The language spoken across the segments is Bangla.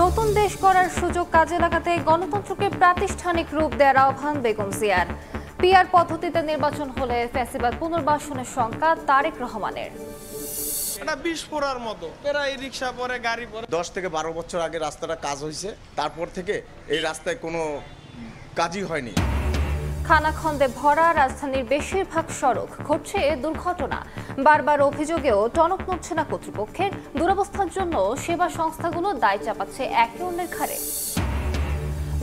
নতুন দেশ গড়ার সুযোগ কাজে লাগাতে গণতন্ত্রকে প্রাতিষ্ঠানিক রূপ দেওয়ার আহ্বান বেগম জিয়ার। পিআর পদ্ধতিতে নির্বাচন হলে ফ্যাসিবাদ পুনর্বাসনের শঙ্কা তারেক রহমানের। এটা বিস্ফোরার মতো প্রায় রিক্সা পরে গাড়ি পরে 10 থেকে 12 বছর আগে রাস্তাটা কাজ হয়েছে, তারপর থেকে এই রাস্তায় কোনো কাজই হয়নি। খানাখন্দে ভরা রাজধানীর বেশিরভাগ সড়ক, ঘটছে দুর্ঘটনা। বারবার অভিযোগেও টনক নড়ছে না কর্তৃপক্ষের। দুরবস্থার জন্য সেবা সংস্থাগুলো দায় চাপাচ্ছে একে অন্যের ঘাড়ে।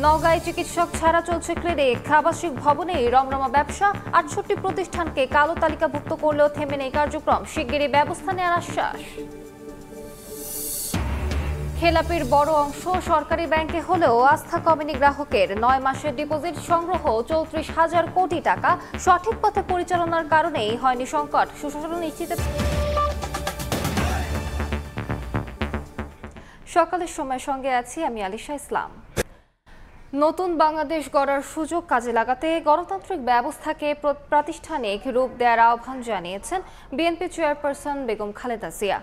নওগাঁয় চিকিৎসক ছাড়া চলছে ক্লিনিক। আবাসিক ভবনে রমরমা ব্যবসা। 68 প্রতিষ্ঠানকে কালো তালিকাভুক্ত করলেও থেমে নেই কার্যক্রম। শিগগিরই ব্যবস্থা নেওয়ার আশ্বাস। খেলাপির বড় অংশ সরকারি ব্যাংকে হলেও আস্থা কমেনি গ্রাহকের। 9 মাসের ডিপোজিট সংগ্রহ 34,000 কোটি টাকা। সঠিক পথে পরিচালনার কারণেই হয়নি সংকট। সুশাসন নিশ্চিত। সকালের সময় সঙ্গে আছি আমি আলিশা ইসলাম। নতুন বাংলাদেশ গড়ার সুযোগ কাজে লাগাতে গণতান্ত্রিক ব্যবস্থাকে প্রাতিষ্ঠানিক রূপ দেওয়ার আহ্বান জানিয়েছেন বিএনপি চেয়ারপারসন বেগম খালেদা জিয়া।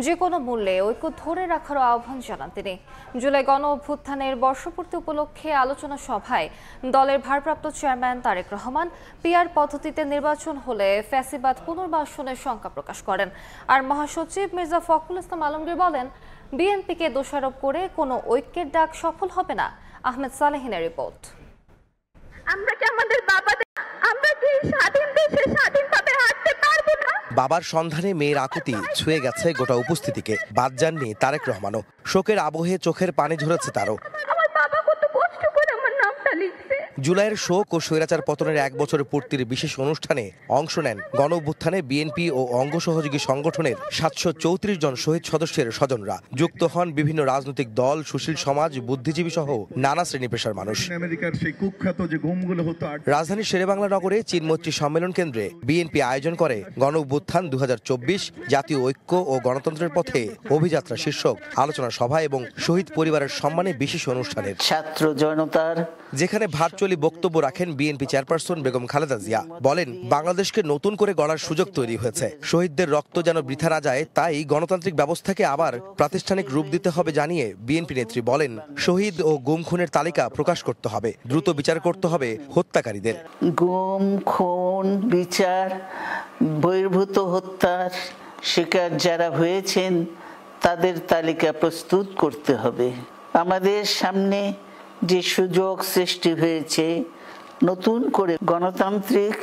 যে কোনো মূল্যে ঐক্য ধরে রাখার আহ্বান জানান তিনি। জুলাই গণ অভ্যুত্থানের বর্ষপূর্তি উপলক্ষে আলোচনা সভায় দলের ভারপ্রাপ্ত চেয়ারম্যান তারেক রহমান পিআর পদ্ধতিতে নির্বাচন হলে ফ্যাসিবাদ পুনর্বাসনের শঙ্কা প্রকাশ করেন। আর মহাসচিব মির্জা ফখরুল ইসলাম আলমগীর বলেন, বিএনপিকে দোষারোপ করে কোনো ঐক্যের ডাক সফল হবে না। আহমেদ সালেহিনের রিপোর্ট। আমরা কি আমাদের আমরা কি স্বাধীন দেশে স্বাধীনভাবে হাঁটতে পারবো না? বাবার সন্ধানে মেয়ের আকুতি ছুঁয়ে গেছে গোটা উপস্থিতিকে। বাদ যাননি তারেক রহমানও। শোকের আবহে চোখের পানি ঝরেছে তারও। আমার বাবা কত কষ্ট করে আমার নামটা লিখছে। জুলাইয়ের শোক ও স্বৈরাচার পতনের 1 বছর পূর্তির বিশেষ অনুষ্ঠানে অংশ নেন গণ অভ্যুত্থানে বিএনপি ও অঙ্গ সহযোগী সংগঠনের 734 জন শহীদ সদস্যের স্বজনরা। যুক্ত হন বিভিন্ন রাজনৈতিক দল, সুশীল সমাজ, বুদ্ধিজীবী সহ নানা শ্রেণী পেশার মানুষ। রাজধানীর শেরেবাংলা নগরে চীনমৈত্রী সম্মেলন কেন্দ্রে বিএনপি আয়োজন করে গণ অভ্যুত্থান 2024 জাতীয় ঐক্য ও গণতন্ত্রের পথে অভিযাত্রা শীর্ষক আলোচনা সভা এবং শহীদ পরিবারের সম্মানে বিশেষ অনুষ্ঠানের ছাত্র জনতার, যেখানে ভার্চুয়ালি বক্তব্য রাখেন বিএনপি চেয়ারপারসন বেগম খালেদা জিয়া। বলেন, বাংলাদেশকে নতুন করে গড়ার সুযোগ তৈরি হয়েছে। শহীদদের রক্ত যেন বৃথা না যায়, তাই গণতান্ত্রিক ব্যবস্থাকে আবার প্রাতিষ্ঠানিক রূপ দিতে হবে জানিয়ে বিএনপি নেত্রী বলেন, শহীদ ও গুম খুনের তালিকা প্রকাশ করতে হবে, দ্রুত বিচার করতে হবে হত্যাকারীদের। গুম খুন বিচার, বহির্ভূত হত্যার শিকার যারা হয়েছেন তাদের তালিকা প্রস্তুত করতে হবে। আমাদের সামনে যে সুযোগ সৃষ্টি হয়েছে নতুন করে গণতান্ত্রিক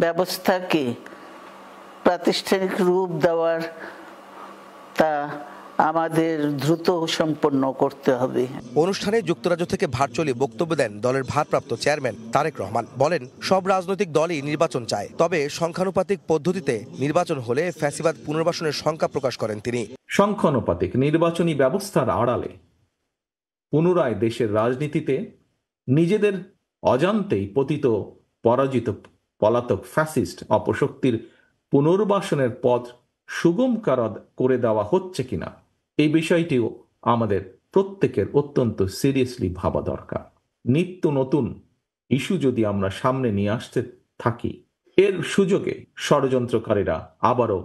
ব্যবস্থাকে প্রাতিষ্ঠানিক রূপ দেওয়ার, তা আমাদের দ্রুত সম্পন্ন করতে হবে। অনুষ্ঠানে যুক্তরাজ্য থেকে ভার্চুয়ালি বক্তব্য দেন দলের ভারপ্রাপ্ত চেয়ারম্যান তারেক রহমান। বলেন, সব রাজনৈতিক দলই নির্বাচন চায়, তবে সংখ্যানুপাতিক পদ্ধতিতে নির্বাচন হলে ফ্যাসিবাদ পুনর্বাসনের শঙ্কা প্রকাশ করেন তিনি। সংখ্যানুপাতিক নির্বাচনী ব্যবস্থার আড়ালে পুনরায় দেশের রাজনীতিতে নিজেদের অজান্তেই পতিত পরাজিত পলাতক ফ্যাসিস্ট অপশক্তির পুনর্বাসনের পথ সুগম করে দেওয়া হচ্ছে কিনা, এই বিষয়টিও আমাদের প্রত্যেকের অত্যন্ত সিরিয়াসলি ভাবা দরকার। নিত্য নতুন ইস্যু যদি আমরা সামনে নিয়ে আসতে থাকি, এর সুযোগে ষড়যন্ত্রকারীরা আবারও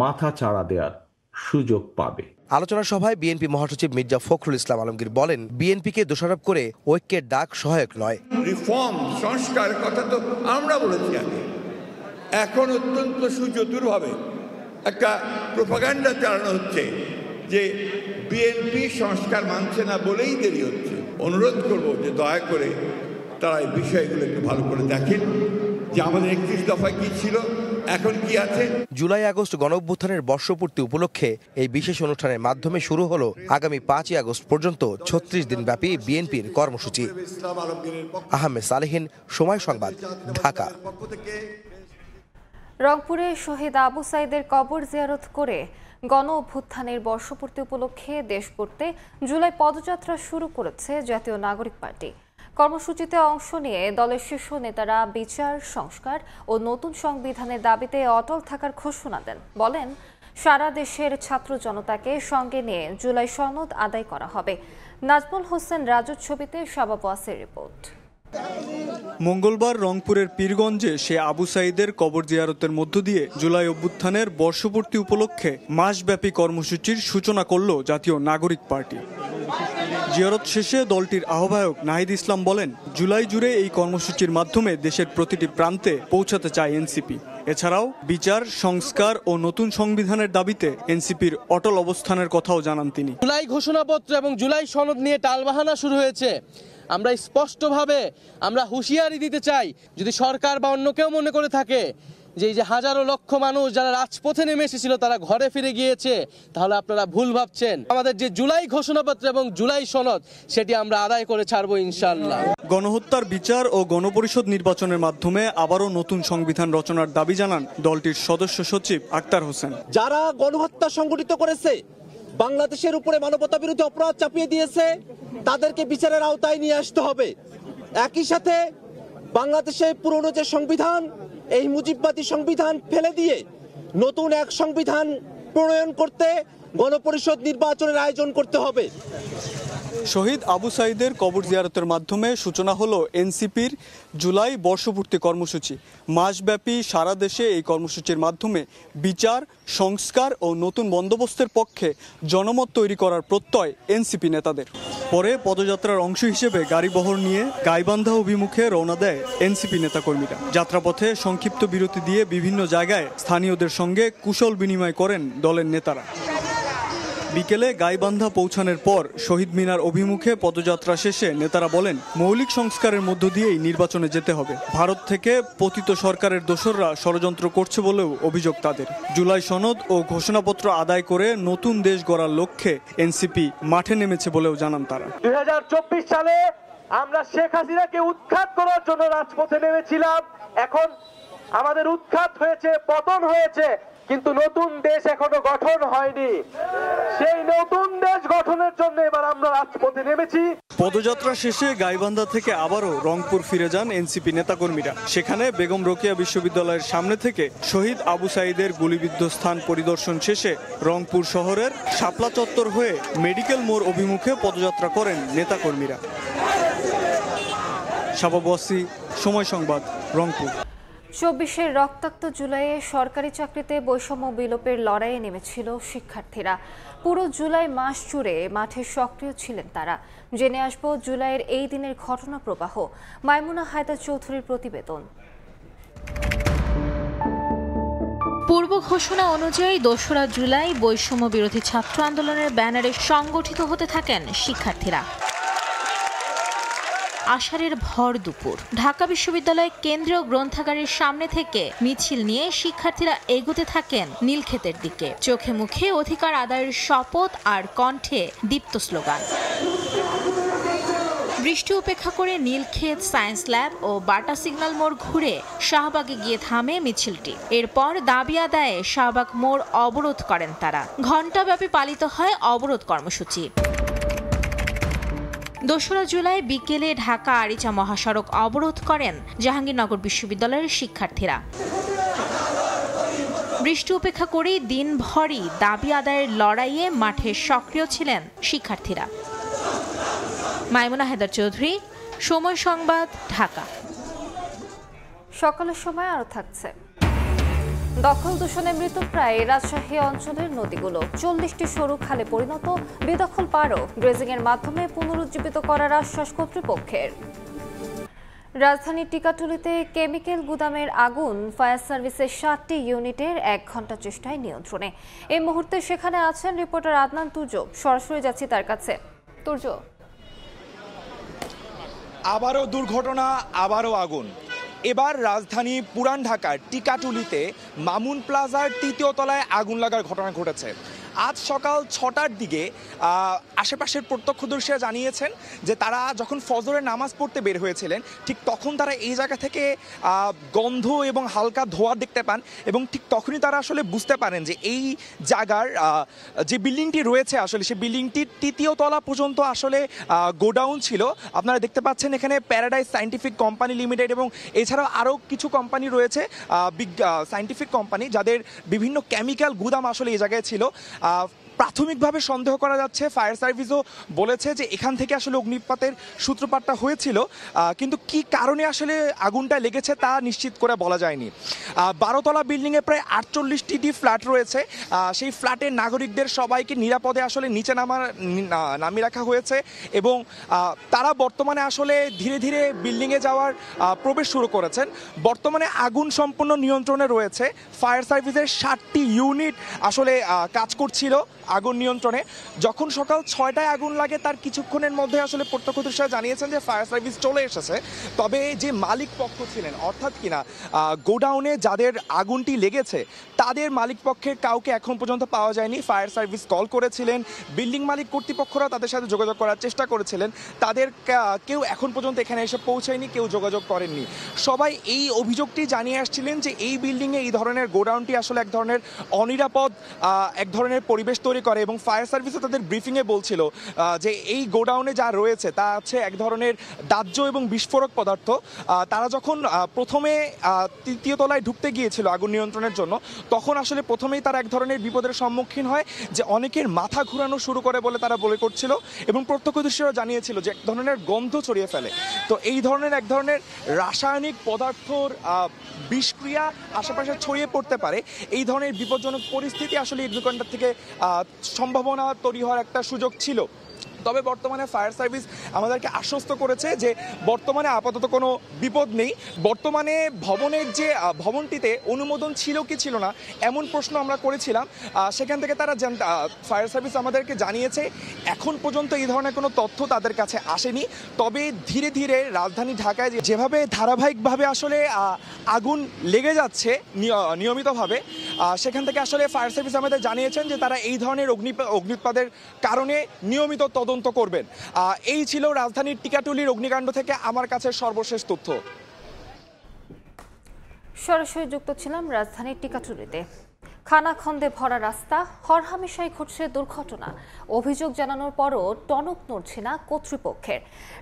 মাথা চাড়া দেওয়ার সুযোগ পাবে। আলোচনা সভায় বিএনপি মহাসচিব মির্জা ফখরুল ইসলাম আলমগীর বলেন, বিএনপিকে দোষারোপ করে ঐক্যের ডাক সহায়ক নয়। রিফর্ম সংস্কার কথা তো আমরা বলেছি আগে, এখন অত্যন্ত সুচতুরভাবে একটা প্রোপাগান্ডা চালানো হচ্ছে যে বিএনপি সংস্কার মানছে না বলেই দেরি হচ্ছে। অনুরোধ করব যে দয়া করে তারা এই বিষয়গুলো একটু ভালো করে দেখেন যে আমাদের 31 দফায় কি ছিল, এখন কি আছে। জুলাই আগস্ট গণ অভ্যুত্থানের বর্ষপূর্তি উপলক্ষে এই বিশেষ অনুষ্ঠানের মাধ্যমে শুরু হলো আগামী 5ই আগস্ট পর্যন্ত 36 দিন ব্যাপী বিএনপির কর্মসূচি। আহমেদ সালেহিন, সময় সংবাদ, ঢাকা। রংপুরে শহীদ আবু সাইদের কবর জিয়ারত করে গণ অভ্যুত্থানের বর্ষপূর্তি উপলক্ষে দেশ করতে জুলাই পদযাত্রা শুরু করেছে জাতীয় নাগরিক পার্টি। কর্মসূচিতে অংশ নিয়ে দলের শীর্ষ নেতারা বিচার, সংস্কার ও নতুন সংবিধানের দাবিতে অটল থাকার ঘোষণা দেন। বলেন, সারা দেশের ছাত্র জনতাকে সঙ্গে নিয়ে জুলাই সনদ আদায় করা হবে। নাজমুল হোসেন রাজুর ছবিতে শাবাব ওয়াসির রিপোর্ট। মঙ্গলবার রংপুরের পীরগঞ্জে সে আবু সাঈদের কবর জিয়ারতের মধ্য দিয়ে জুলাই অভ্যুত্থানের বর্ষপূর্তি উপলক্ষে মাসব্যাপী কর্মসূচির সূচনা করল জাতীয় নাগরিক পার্টি। জিয়ারত শেষে দলটির আহ্বায়ক নাহিদ ইসলাম বলেন, জুলাই জুড়ে এই কর্মসূচির মাধ্যমে দেশের প্রতিটি প্রান্তে পৌঁছাতে চায় এনসিপি। এছাড়াও বিচার, সংস্কার ও নতুন সংবিধানের দাবিতে এনসিপির অটল অবস্থানের কথাও জানান তিনি। জুলাই ঘোষণাপত্র এবং জুলাই সনদ নিয়ে টালবাহানা শুরু হয়েছে। আমরা স্পষ্টভাবে হুঁশিয়ারি দিতে চাই, যদি সরকার বা অন্য কেউ মনে করে থাকে যে এই যে হাজারো লক্ষ মানুষ যারা রাজপথে নেমে এসেছিল তারা ঘরে ফিরে গিয়েছে, তাহলে আপনারা ভুল ভাবছেন। আমাদের যে জুলাই ঘোষণাপত্র এবং জুলাই সনদ সেটি আমরা আদায় করে ছাড়বো ইনশাআল্লাহ। গণহত্যার বিচার ও গণপরিষদ নির্বাচনের মাধ্যমে আবারও নতুন সংবিধান রচনার দাবি জানান দলটির সদস্য সচিব আক্তার হোসেন। যারা গণহত্যা সংগঠিত করেছে, বাংলাদেশের উপরে মানবতা বিরোধী অপরাধ চাপিয়ে দিয়েছে, তাদেরকে বিচারের আওতায় নিয়ে আসতে হবে। একই সাথে বাংলাদেশের পুরনো যে সংবিধান, এই মুজিববাদী সংবিধান ফেলে দিয়ে নতুন এক সংবিধান প্রণয়ন করতে গণপরিষদ নির্বাচনের আয়োজন করতে হবে। শহীদ আবু সাঈদের কবর জিয়ারতের মাধ্যমে সূচনা হলো এনসিপির জুলাই বর্ষপূর্তি কর্মসূচি। মাসব্যাপী সারা দেশে এই কর্মসূচির মাধ্যমে বিচার, সংস্কার ও নতুন বন্দোবস্তের পক্ষে জনমত তৈরি করার প্রত্যয় এনসিপি নেতাদের। পরে পদযাত্রার অংশ হিসেবে গাড়িবহর নিয়ে গাইবান্ধা অভিমুখে রওনা দেয় এনসিপি নেতাকর্মীরা। যাত্রাপথে সংক্ষিপ্ত বিরতি দিয়ে বিভিন্ন জায়গায় স্থানীয়দের সঙ্গে কুশল বিনিময় করেন দলের নেতারা। বিকেলে গাইবান্ধা পৌঁছানোর পর শহীদ মিনার অভিমুখে পদযাত্রা শেষে নেতারা বলেন, মৌলিক সংস্কারের মধ্য দিয়েই নির্বাচনে যেতে হবে। ভারত থেকে পতিত সরকারের দোসররা ষড়যন্ত্র করছে বলেও অভিযোগ তাদের। জুলাই সনদ ও ঘোষণাপত্র আদায় করে নতুন দেশ গড়ার লক্ষ্যে এনসিপি মাঠে নেমেছে বলেও জানান তারা। 2024 সালে আমরা শেখ হাসিনাকে উৎখাত করার জন্য রাজপথে নেমেছিলাম। এখন আমাদের উৎখাত হয়েছে, পতন হয়েছে, কিন্তু নতুন দেশ এখনো গঠন হয়নি। সেই নতুন দেশ গঠনের জন্য এবার আমরা রাজপথে নেমেছি। পদযাত্রা শেষে গাইবান্ধা থেকে আবারও রংপুর ফিরে যান এনসিপি নেতাকর্মীরা। সেখানে বেগম রোকেয়া বিশ্ববিদ্যালয়ের সামনে থেকে শহীদ আবু সাঈদের গুলিবিদ্ধ স্থান পরিদর্শন শেষে রংপুর শহরের শাপলা চত্বর হয়ে মেডিকেল মোড় অভিমুখে পদযাত্রা করেন নেতাকর্মীরা। শাবাব ওয়াসি, সময় সংবাদ, রংপুর। 24-এর রক্তাক্ত জুলাইয়ে সরকারি চাকরিতে বৈষম্য বিলোপের লড়াইয়ে নেমেছিল শিক্ষার্থীরা। পুরো জুলাই মাস জুড়ে মাঠে সক্রিয় ছিলেন তারা। জেনে আসব জুলাইয়ের এই দিনের ঘটনা প্রবাহ। মাইমুনা হায়দার চৌধুরীর প্রতিবেদন। পূর্ব ঘোষণা অনুযায়ী 2রা জুলাই বৈষম্য বিরোধী ছাত্র আন্দোলনের ব্যানারে সংগঠিত হতে থাকেন শিক্ষার্থীরা। আষাঢ়ের ভর দুপুর ঢাকা বিশ্ববিদ্যালয় কেন্দ্রীয় গ্রন্থাগারের সামনে থেকে মিছিল নিয়ে শিক্ষার্থীরা এগোতে থাকেন নীলক্ষেতের দিকে। চোখে মুখে অধিকার আদায়ের শপথ আর কণ্ঠে দীপ্ত স্লোগান। বৃষ্টি উপেক্ষা করে নীলক্ষেত, সায়েন্স ল্যাব ও বাটা সিগন্যাল মোড় ঘুরে শাহবাগে গিয়ে থামে মিছিলটি। এরপর দাবি আদায়ে শাহবাগ মোড় অবরোধ করেন তারা। ঘণ্টাব্যাপী পালিত হয় অবরোধ কর্মসূচি। 2রা জুলাই বিকেলে ঢাকা আরিচা মহাসড়ক অবরোধ করেন জাহাঙ্গীরনগর বিশ্ববিদ্যালয়ের শিক্ষার্থীরা। বৃষ্টি উপেক্ষা করেই দিনভরই দাবি আদায়ের লড়াইয়ে মাঠে সক্রিয় ছিলেন শিক্ষার্থীরা। মাইমুনা হায়দার চৌধুরী, সময় সংবাদ, ঢাকা। সকালের সময় আরো থাকছে। দখল দূষণে মৃতপ্রায় রাজশাহী অঞ্চলের নদীগুলো। 40টি সরু খালে পরিণত, বেদখল পারও ড্রেজিং এর মাধ্যমে পুনরুজ্জীবিত করার আশ্বাস কর্তৃপক্ষের। রাজধানীর টিকাটুলিতে কেমিক্যাল গুদামের আগুন ফায়ার সার্ভিসের 7টি ইউনিটের 1 ঘন্টা চেষ্টায় নিয়ন্ত্রণে। এই মুহূর্তে সেখানে আছেন রিপোর্টার আদনান তুর্য। সরাসরি যাচ্ছি তার কাছে। তুর্য, আবারও দুর্ঘটনা, আবারও আগুন। এবার রাজধানী পুরান ঢাকার টিকাটুলিতে মামুন প্লাজার 3য় তলায় আগুন লাগার ঘটনা ঘটেছে। আজ সকাল 6টার দিকে আশেপাশের প্রত্যক্ষদর্শীরা জানিয়েছেন যে তারা যখন ফজরের নামাজ পড়তে বের হয়েছিলেন ঠিক তখন তারা এই জায়গা থেকে গন্ধ এবং হালকা ধোঁয়া দেখতে পান এবং ঠিক তখনই তারা আসলে বুঝতে পারেন যে এই জায়গার যে বিল্ডিংটি রয়েছে আসলে সেই বিল্ডিংটির 3য় তলা পর্যন্ত আসলে গোডাউন ছিল। আপনারা দেখতে পাচ্ছেন এখানে প্যারাডাইস সায়েন্টিফিক কোম্পানি লিমিটেড এবং এছাড়াও আরও কিছু কোম্পানি রয়েছে, বিগ সায়েন্টিফিক কোম্পানি, যাদের বিভিন্ন কেমিক্যাল গুদাম আসলে এই জায়গায় ছিল। প্রাথমিকভাবে সন্দেহ করা যাচ্ছে, ফায়ার সার্ভিসও বলেছে যে এখান থেকে আসলে অগ্নিপাতের সূত্রপাতটা হয়েছিল, কিন্তু কি কারণে আসলে আগুনটা লেগেছে তা নিশ্চিত করে বলা যায়নি। 12তলা বিল্ডিংয়ে প্রায় 48টি ফ্ল্যাট রয়েছে, সেই ফ্ল্যাটের নাগরিকদের সবাইকে নিরাপদে আসলে নিচে নামিয়ে রাখা হয়েছে এবং তারা বর্তমানে আসলে ধীরে ধীরে বিল্ডিংয়ে যাওয়ার প্রবেশ শুরু করেছেন। বর্তমানে আগুন সম্পূর্ণ নিয়ন্ত্রণে রয়েছে। ফায়ার সার্ভিসের 7টি ইউনিট আসলে কাজ করছিল আগুন নিয়ন্ত্রণে। যখন সকাল 6টায় আগুন লাগে তার কিছুক্ষণের মধ্যে আসলে প্রত্যক্ষদর্শীরা জানিয়েছেন যে ফায়ার সার্ভিস চলে এসেছে। তবে যে মালিক পক্ষ ছিলেন, অর্থাৎ কিনা গোডাউনে যাদের আগুনটি লেগেছে তাদের মালিক পক্ষের কাউকে এখন পর্যন্ত পাওয়া যায়নি। ফায়ার সার্ভিস কল করেছিলেন, বিল্ডিং মালিক কর্তৃপক্ষরা তাদের সাথে যোগাযোগ করার চেষ্টা করেছিলেন, তাদের কেউ এখন পর্যন্ত এখানে এসে পৌঁছায়নি, কেউ যোগাযোগ করেননি। সবাই এই অভিযোগটি জানিয়ে আসছিলেন যে এই বিল্ডিংয়ে এই ধরনের গোডাউনটি আসলে এক ধরনের অনিরাপদ এক ধরনের পরিবেশ তৈরি করে এবং ফায়ার সার্ভিসও তাদের ব্রিফিংয়ে বলছিল যে এই গোডাউনে যা রয়েছে তা হচ্ছে এক ধরনের দাহ্য এবং বিস্ফোরক পদার্থ। তারা যখন প্রথমে 3য় তলায় ঢুকতে গিয়েছিল আগুন নিয়ন্ত্রণের জন্য, তখন আসলে প্রথমেই তারা এক ধরনের বিপদের সম্মুখীন হয় যে অনেকের মাথা ঘুরানো শুরু করে বলে তারা বলে করছিল এবং প্রত্যক্ষদর্শীরা জানিয়েছিল যে এক ধরনের গন্ধ ছড়িয়ে ফেলে। তো এই ধরনের এক ধরনের রাসায়নিক পদার্থর বিষক্রিয়া আশেপাশে ছড়িয়ে পড়তে পারে, এই ধরনের বিপজ্জনক পরিস্থিতি আসলে অগ্নিকাণ্ড থেকে সম্ভাবনা তৈরি হওয়ার একটা সুযোগ ছিল। তবে বর্তমানে ফায়ার সার্ভিস আমাদেরকে আশ্বস্ত করেছে যে বর্তমানে আপাতত কোনো বিপদ নেই। বর্তমানে ভবনের যে ভবনটিতে অনুমোদন ছিল কি ছিল না এমন প্রশ্ন আমরা করেছিলাম, সেখান থেকে তারা ফায়ার সার্ভিস আমাদেরকে জানিয়েছে এখন পর্যন্ত এই ধরনের কোনো তথ্য তাদের কাছে আসেনি। তবে ধীরে ধীরে রাজধানী ঢাকায় যেভাবে ধারাবাহিকভাবে আসলে আগুন লেগে যাচ্ছে নিয়মিতভাবে, সেখান থেকে আসলে ফায়ার সার্ভিস আমাদের জানিয়েছেন যে তারা এই ধরনের অগ্নিউৎপাতের কারণে নিয়মিত তদন্ত করবেন। এই ছিল রাজধানীর টিকাটুলির অগ্নিকাণ্ড থেকে আমার কাছে সর্বশেষ তথ্য। সরাসরি যুক্ত ছিলাম রাজধানীর টিকাটুলিতে। খানাখন্দে ভরা রাস্তা, হরহামেশাই ঘটছে দুর্ঘটনা। অভিযোগ জানানোর পরও টনক নড়ছে না কর্তৃপক্ষের।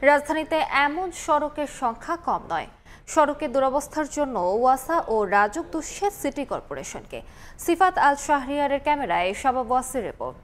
রাজধানীতে এমন সড়কের সংখ্যা কম নয়। সড়কের দুরবস্থার জন্য ওয়াসা ও রাজুক দুষছে সিটি কর্পোরেশনকে। সিফাত আল শাহরিয়ারের ক্যামেরায় শাবাব ওয়াসির রিপোর্ট।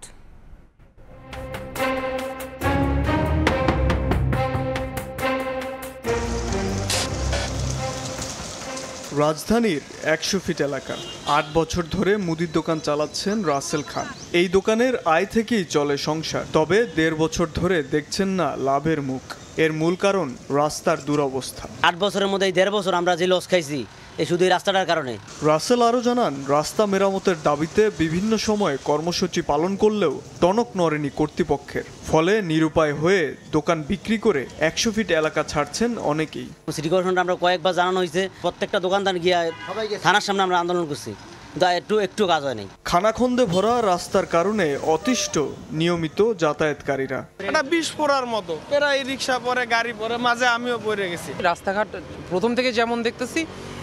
রাজধানীর 100 ফিট এলাকা 8 বছর ধরে মুদির দোকান চালাচ্ছেন রাসেল খান। এই দোকানের আয় থেকেই চলে সংসার, তবে 1.5 বছর ধরে দেখছেন না লাভের মুখ। এর মূল কারণ রাস্তার দুরবস্থা। 8 বছরের মধ্যে 1.5 বছর আমরা যে লস খাইছি এই শুধু এই রাস্তাটার কারণে। রাসেল আরও জানান, রাস্তা মেরামতের দাবিতে বিভিন্ন সময় কর্মসূচি পালন করলেও টনক নড়েনি কর্তৃপক্ষের। ফলে নিরুপায় হয়ে দোকান বিক্রি করে 100 ফিট এলাকা ছাড়ছেন অনেকেই। সিটি কর্পোরেশনটা আমরা কয়েকবার জানানো হয়েছে, প্রত্যেকটা দোকানদার গিয়ে থানার সামনে আমরা আন্দোলন করছি, একটু কাজ হয় নাই। খানাখন্দে ভরা রাস্তার কারণে অতিষ্ঠ নিয়মিত যাতায়াতকারীরা। এটা বিস্ফোরার মতো, প্রায় রিক্সা পরে, গাড়ি পরে, মাঝে আমিও পড়ে গেছি। রাস্তাঘাট প্রথম থেকে যেমন দেখতেছি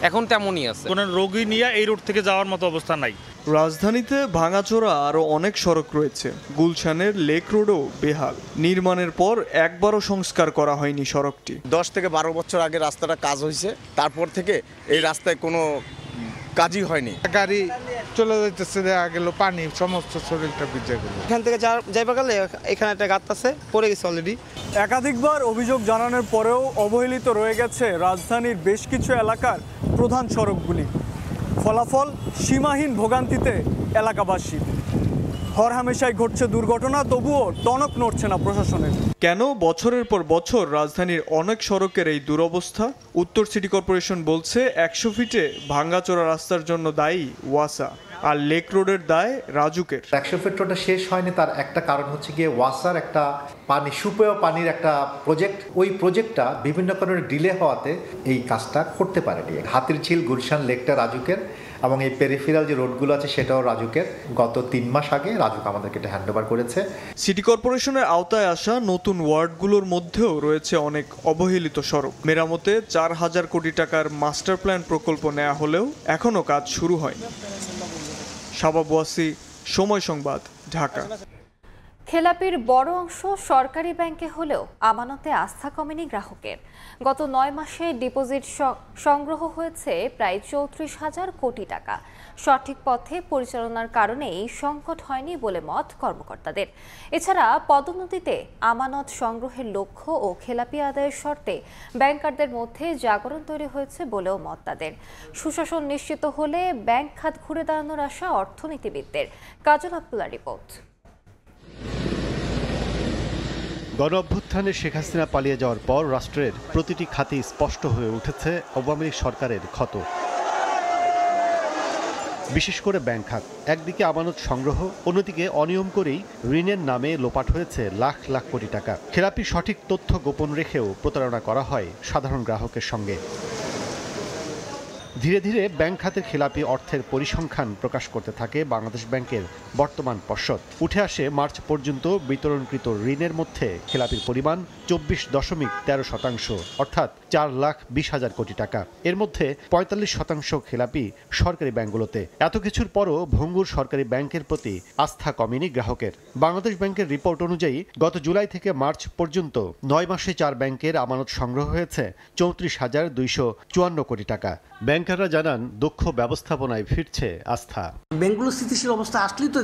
এখন তেমনই আছে। কোনো রোগী নিয়ে এই রোড থেকে যাওয়ার মতো অবস্থা নাই। রাজধানীতে ভাঙাচোরা আরও অনেক সড়ক রয়েছে। গুলশানের লেক রোডও বেহাল। নির্মাণের পর একবারও সংস্কার করা হয়নি সড়কটি। 10 থেকে 12 বছর আগে রাস্তাটা কাজ হয়েছে, তারপর থেকে এই রাস্তায় কোনো কাজই হয়নি। গাড়ি চলে যাইতেছে, দেখা গেল পানি সমস্ত শরীরটা ভিজে গেল। এখান থেকে যাইবা গেলে এখানে একটা গাত আছে, পড়ে গেছে অলরেডি। একাধিকবার অভিযোগ জানানোর পরেও অবহেলিত রয়ে গেছে রাজধানীর বেশ কিছু এলাকার প্রধান সড়কগুলি। ফলাফল সীমাহীন ভোগান্তিতে এলাকাবাসী। হরহামেশাই ঘটছে দুর্ঘটনা, তবুও টনক নড়ছে না প্রশাসনের। কেন বছরের পর বছর রাজধানীর অনেক সড়কের এই দুরবস্থা? উত্তর সিটি কর্পোরেশন বলছে 100 ফিটে ভাঙ্গাচোরা রাস্তার জন্য দায়ী ওয়াসা, আর লেক রোডের দায় রাজুকের। 100 ফিট রোডটা শেষ হয়নি, তার একটা কারণ হচ্ছে গিয়ে ওয়াসার একটা সুপেয় পানির একটা প্রজেক্ট। ওই প্রজেক্টটা বিভিন্ন কারণে ডিলে হওয়াতে এই কাজটা করতে পারেনি। হাতিরঝিল, গুলশান লেকটা রাজুকের, এবং এই পেরিফেরাল যে রোডগুলো আছে সেটাও রাজুকের। গত 3 মাস আগে রাজুক আমাদেরকে এটা হ্যান্ডওভার করেছে। সিটি কর্পোরেশনের আওতায় আসা নতুন ওয়ার্ডগুলোর মধ্যেও রয়েছে অনেক অবহেলিত সড়ক। মেরামতে 4000 কোটি টাকার মাস্টার প্ল্যান প্রকল্প নেওয়া হলেও এখনও কাজ শুরু হয়নি। শাবাব ওয়াসি, সময় সংবাদ, ঢাকা। খেলাপির বড় অংশ সরকারি ব্যাংকে হলেও আমানতে আস্থা কমেনি গ্রাহকের। গত 9 মাসে ডিপোজিট সংগ্রহ হয়েছে প্রায় 34,000 কোটি টাকা। সঠিক পথে পরিচালনার কারণেই সংকট হয়নি বলে মত কর্মকর্তাদের। এছাড়া পদোন্নতিতে আমানত সংগ্রহের লক্ষ্য ও খেলাপি আদায়ের শর্তে ব্যাংকারদের মধ্যে জাগরণ তৈরি হয়েছে বলেও মত তাদের। সুশাসন নিশ্চিত হলে ব্যাংক খাত ঘুরে দাঁড়ানোর আশা অর্থনীতিবিদদের। কাজল আব্দুল্লাহ রিপোর্ট। গণঅভ্যুত্থানে শেখ হাসিনা পালিয়ে যাওয়ার পর রাষ্ট্রের প্রতিটি খাতেই স্পষ্ট হয়ে উঠেছে আওয়ামী লীগ সরকারের ক্ষত। বিশেষ করে ব্যাংক খাত, একদিকে আমানত সংগ্রহ, অন্যদিকে অনিয়ম করেই ঋণের নামে লোপাট হয়েছে লাখ লাখ কোটি টাকা। খেলাপি সঠিক তথ্য গোপন রেখেও প্রতারণা করা হয় সাধারণ গ্রাহকের সঙ্গে। ধীরে ধীরে ব্যাংক খাতের খেলাপি অর্থের পরিসংখ্যান প্রকাশ করতে থাকে বাংলাদেশ ব্যাংকের বর্তমান পর্ষদ। উঠে আসে মার্চ পর্যন্ত বিতরণকৃত ঋণের মধ্যে খেলাপির পরিমাণ 24.13%, অর্থাৎ 4,20,000 কোটি টাকা। এর মধ্যে 45% খেলাপি সরকারি ব্যাংকগুলোতে। এত কিছুর পরও ভঙ্গুর সরকারি ব্যাংকের প্রতি আস্থা কমেনি গ্রাহকের। বাংলাদেশ ব্যাংকের রিপোর্ট অনুযায়ী গত জুলাই থেকে মার্চ পর্যন্ত 9 মাসে 4 ব্যাংকের আমানত সংগ্রহ হয়েছে 34,254 কোটি টাকা। ব্যাংকাররা জানান দক্ষ ব্যবস্থাপনায় ফিরছে আস্থা। ব্যাংকগুলো স্থিতিশীল অবস্থা আসলেই তো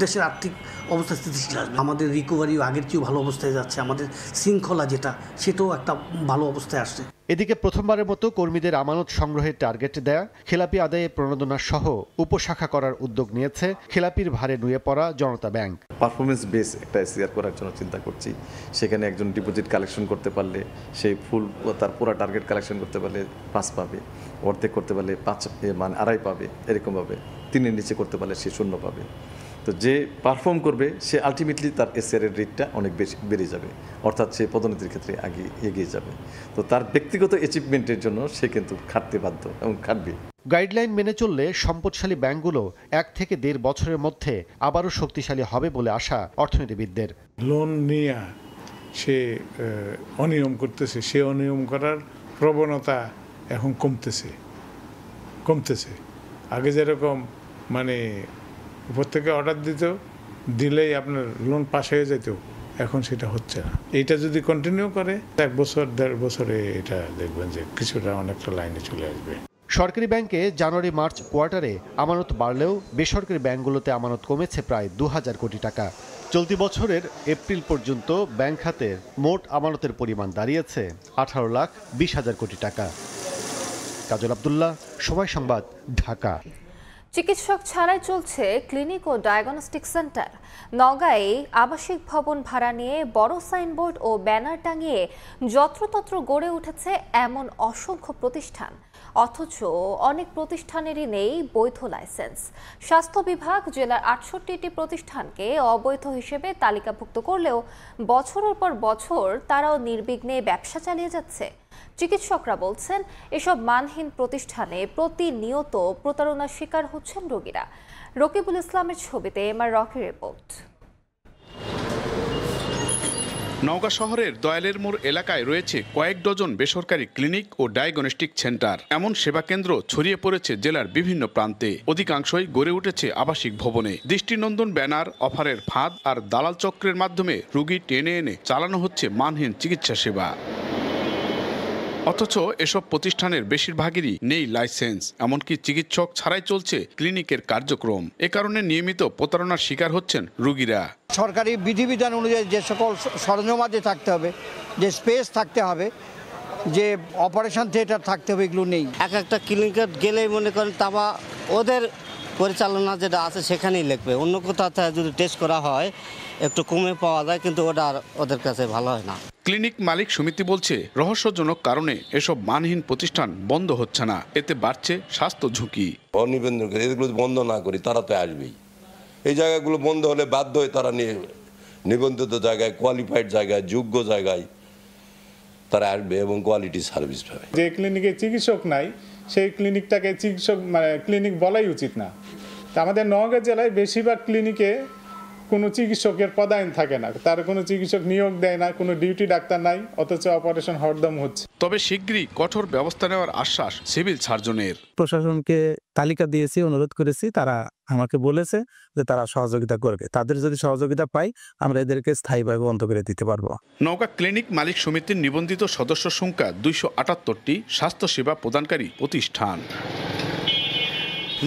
দেশের আর্থিক অবস্থা স্থিতিশীল আসবে। আমাদের রিকভারিও আগের চেয়েও ভালো অবস্থায় যাচ্ছে, আমাদের শৃঙ্খলা যেটা সেটাও একটা ভালো অবস্থায় আসছে। এদিকে প্রথমবারের মতো কর্মীদের আমানত সংগ্রহের টার্গেট দেয়া, খেলাপি আদায়ে প্রণোদনা সহ উপশাখা করার উদ্যোগ নিয়েছে খেলাপির ভারে নুয়ে পড়া জনতা ব্যাংক। পারফরমেন্স বেস একটা এসিআর করার জন্য চিন্তা করছি। সেখানে একজন ডিপোজিট কালেকশন করতে পারলে সেই ফুল তার পুরো টার্গেট কালেকশন করতে পারলে 5 পাবে, অর্ধেক করতে পারলে 5 মানে 2.5 পাবে, এরকমভাবে 3-এর নিচে করতে পারলে সে 0 পাবে। তো যে পারফর্ম করবে সে আলটিমেটলি তার এসিআরের রেটটা অনেক বেশি বেড়ে যাবে, অর্থাৎ সে পদোন্নতির ক্ষেত্রে আগে এগিয়ে যাবে। তো তার ব্যক্তিগত অ্যাচিভমেন্টের জন্য সে কিন্তু খাটতে বাধ্য এবং খাটবে। গাইডলাইন মেনে চললে সম্পদশালী ব্যাংকগুলো 1 থেকে 1.5 বছরের মধ্যে আবারও শক্তিশালী হবে বলে আশা অর্থনীতিবিদদের। লোন নিয়ে সে অনিয়ম করতেছে, সে অনিয়ম করার প্রবণতা এখন কমতেছে। আগে যেরকম মানে উপর থেকে অর্ডার দিলেই আপনার লোন পাস হয়ে যেত, এখন সেটা হচ্ছে না। এটা যদি কন্টিনিউ করে 1 বছর 1.5 বছরে এটা দেখবেন যে কিছুটা অনেকটা লাইনে চলে আসবে। সরকারি ব্যাংকে জানুয়ারি মার্চ কোয়ার্টারে আমানত বাড়লেও বেসরকারি ব্যাংকগুলোতে আমানত কমেছে প্রায় 2,000 কোটি টাকা। চলতি বছরের এপ্রিল পর্যন্ত ব্যাংক খাতের মোট আমানতের পরিমাণ দাঁড়িয়েছে 18,20,000 কোটি টাকা। কাজল আব্দুল্লাহ, সময় সংবাদ, ঢাকা। চিকিৎসক ছাড়াই চলছে ক্লিনিক ও ডায়াগনস্টিক সেন্টার। নওগাঁয়ে আবাসিক ভবন ভাড়া নিয়ে বড় সাইনবোর্ড ও ব্যানার টাঙিয়ে যত্রতত্র গড়ে উঠেছে এমন অসংখ্য প্রতিষ্ঠান, অথচ অনেক প্রতিষ্ঠানেরই নেই বৈধ লাইসেন্স। স্বাস্থ্য বিভাগ জেলার 68টি প্রতিষ্ঠানকে অবৈধ হিসেবে তালিকাভুক্ত করলেও বছরের পর বছর তারাও নির্বিঘ্নে ব্যবসা চালিয়ে যাচ্ছে। চিকিৎসকরা বলছেন এসব মানহীন প্রতিষ্ঠানে প্রতিনিয়ত প্রতারণার শিকার হচ্ছেন রোগীরা। রকিবুল ইসলামের ছবিতে এমআর রকির রিপোর্ট। নওগাঁ শহরের দয়ালের মোড় এলাকায় রয়েছে কয়েক ডজন বেসরকারি ক্লিনিক ও ডায়াগনস্টিক সেন্টার। এমন সেবা কেন্দ্র ছড়িয়ে পড়েছে জেলার বিভিন্ন প্রান্তে, অধিকাংশই গড়ে উঠেছে আবাসিক ভবনে। দৃষ্টিনন্দন ব্যানার, অফারের ফাঁদ আর দালাল চক্রের মাধ্যমে রোগী টেনে এনে চালানো হচ্ছে মানহীন চিকিৎসা সেবা। অথচ এসব প্রতিষ্ঠানের বেশিরভাগেরই নেই লাইসেন্স, এমনকি চিকিৎসক ছাড়াই চলছে ক্লিনিকের কার্যক্রম। এ কারণে নিয়মিত প্রতারণার শিকার হচ্ছেন রোগীরা। সরকারি বিধিবিধান অনুযায়ী যে সকল সরঞ্জামাদি থাকতে হবে, যে স্পেস থাকতে হবে, যে অপারেশন থিয়েটার থাকতে হবে, এগুলো নেই। একটা ক্লিনিকে গেলেই মনে করেন তাবা ওদের পরিচালনা যেটা আছে সেখানেই লিখবে, অন্য কোথাও যদি টেস্ট করা হয় একটু কমে পাওয়া যায়, কিন্তু ওটা আর ওদের কাছে ভালো হয় না। ক্লিনিক মালিক সমিতি বলছে রহস্যজনক কারণে এসব মানহীন প্রতিষ্ঠান বন্ধ হচ্ছে না, এতে বাড়ছে স্বাস্থ্য ঝুঁকি। অনিবন্ধন করে এগুলো বন্ধ না করি তারা তো আসবেই। এই জায়গাগুলো বন্ধ হলে বাধ্য হয়ে তারা নিবন্ধিত জায়গায়, কোয়ালিফাইড জায়গায়, যোগ্য জায়গায় তারা আসবে এবং কোয়ালিটি সার্ভিস পাবে। যে ক্লিনিকে চিকিৎসক নাই সেই ক্লিনিকটাকে চিকিৎসক ক্লিনিক বলাই উচিত না। তা আমাদের নওগাঁ জেলায় বেশিরভাগ ক্লিনিকে কোনো চিকিৎসকের পদায়ন থাকে না, তার কোনো চিকিৎসক নিয়োগ দেয় না, কোনো ডিউটি ডাক্তার নাই, অথচ অপারেশন হরদম হচ্ছে। তবে শিগগিরই কঠোর ব্যবস্থা নেওয়ার আশ্বাস সিভিল সার্জনের। প্রশাসনকে তালিকা দিয়েছি, অনুরোধ করেছি, তারা আমাকে বলেছে যে তারা সহযোগিতা করবে। তাদের যদি সহযোগিতা পাই আমরা এদেরকে স্থায়ীভাবে বন্ধ করে দিতে পারবো। নওগাঁ ক্লিনিক মালিক সমিতির নিবন্ধিত সদস্য সংখ্যা 278টি স্বাস্থ্যসেবা প্রদানকারী প্রতিষ্ঠান।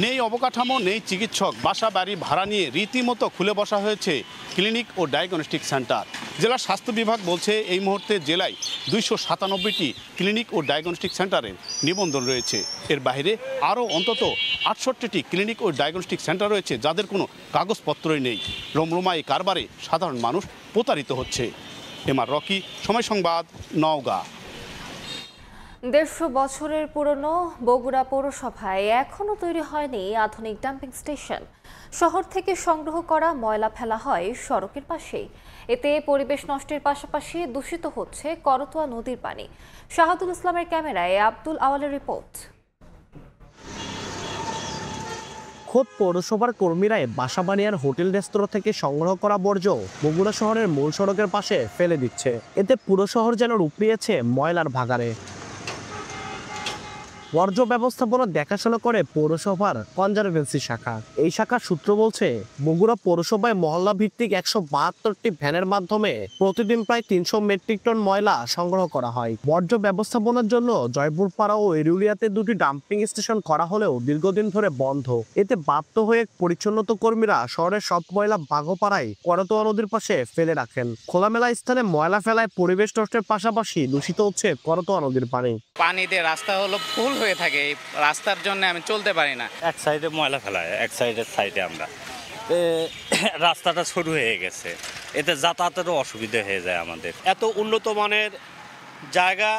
নেই অবকাঠামো, নেই চিকিৎসক, বাসা বাড়ি ভাড়া নিয়ে রীতিমতো খুলে বসা হয়েছে ক্লিনিক ও ডায়াগনস্টিক সেন্টার। জেলা স্বাস্থ্য বিভাগ বলছে এই মুহূর্তে জেলায় 297টি ক্লিনিক ও ডায়াগনস্টিক সেন্টারের নিবন্ধন রয়েছে। এর বাইরে আরও অন্তত 68টি ক্লিনিক ও ডায়াগনস্টিক সেন্টার রয়েছে যাদের কোনো কাগজপত্রই নেই। রমরমা এই কারবারে সাধারণ মানুষ প্রতারিত হচ্ছে। এমআর রকি, সময় সংবাদ, নওগাঁ। 150 বছরের পুরনো বগুড়া পৌরসভায় এখনও তৈরি হয়নি আধুনিক ডাম্পিং স্টেশন। শহর থেকে সংগ্রহ করা ময়লা ফেলা হয় সড়কের পাশেই। এতে পরিবেশ নষ্টের পাশাপাশি দূষিত হচ্ছে করতোয়া নদীর পানি। শাহাদুল ইসলামের ক্যামেরায় আব্দুল আওয়ালের রিপোর্ট। খোদ পৌরসভার কর্মীরাই বাসাবাড়িয়ার হোটেল রেস্তোরাঁ থেকে সংগ্রহ করা বর্জ্য বগুড়া শহরের মূল সড়কের পাশে ফেলে দিচ্ছে। এতে পুরো শহর যেন রূপ নিয়েছে ময়লার ভাগাড়ে। বর্জ্য ব্যবস্থাপনা দেখাশোনা করে পৌরসভার কনজারভেন্সি শাখা। এই শাখার সূত্র বলছে বগুড়া পৌরসভায় মহল্লা ভিত্তিক 172টি ভ্যানের মাধ্যমে প্রতিদিন প্রায় 300 মেট্রিক টন ময়লা সংগ্রহ করা হয়। বর্জ্য ব্যবস্থাপনার জন্য জয়পুরপাড়া ও এরুলিয়াতে 2টি ডাম্পিং স্টেশন করা হলেও দীর্ঘদিন ধরে বন্ধ। এতে বাধ্য হয়ে পরিচ্ছন্নতা কর্মীরা শহরের সব ময়লা বাঘপাড়ায় করতোয়া নদীর পাশে ফেলে রাখেন। খোলামেলা স্থানে ময়লা ফেলায় পরিবেশ নষ্টের পাশাপাশি দূষিত হচ্ছে করতোয়া নদীর পানি। পানিতে রাস্তা হলো ফুল হয়ে থাকে, এই রাস্তার জন্য আমি চলতে পারি না। এক সাইডে ময়লা ফেলায়, এক সাইডে আমরা রাস্তাটা শুরু হয়ে গেছে, এতে যাতায়াতেরও অসুবিধা হয়ে যায় আমাদের। এত উন্নত মানের জায়গা